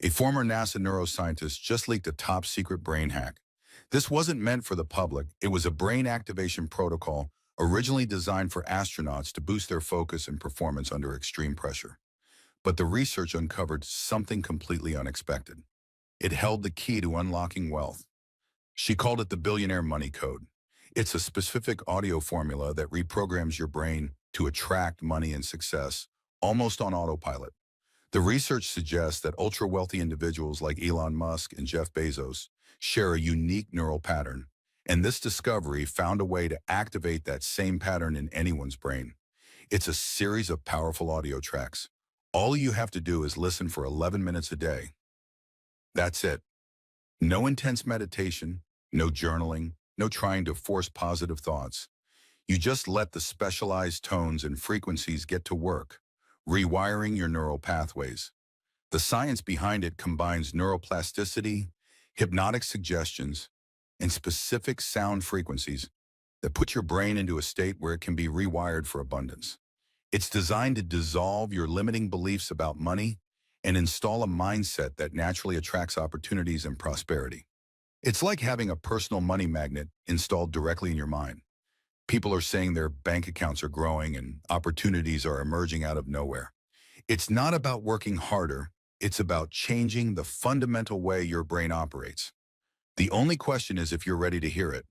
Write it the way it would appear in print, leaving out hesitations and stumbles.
A former NASA neuroscientist just leaked a top-secret brain hack. This wasn't meant for the public. It was a brain activation protocol originally designed for astronauts to boost their focus and performance under extreme pressure. But the research uncovered something completely unexpected. It held the key to unlocking wealth. She called it the Billionaire money code. It's a specific audio formula that reprograms your brain to attract money and success, almost on autopilot. The research suggests that ultra-wealthy individuals like Elon Musk and Jeff Bezos share a unique neural pattern, and this discovery found a way to activate that same pattern in anyone's brain. It's a series of powerful audio tracks. All you have to do is listen for 11 minutes a day. That's it. No intense meditation, no journaling, no trying to force positive thoughts. You just let the specialized tones and frequencies get to work, rewiring your neural pathways. The science behind it combines neuroplasticity, hypnotic suggestions, and specific sound frequencies that put your brain into a state where it can be rewired for abundance. It's designed to dissolve your limiting beliefs about money and install a mindset that naturally attracts opportunities and prosperity. It's like having a personal money magnet installed directly in your mind. People are saying their bank accounts are growing and opportunities are emerging out of nowhere. It's not about working harder. It's about changing the fundamental way your brain operates. The only question is if you're ready to hear it.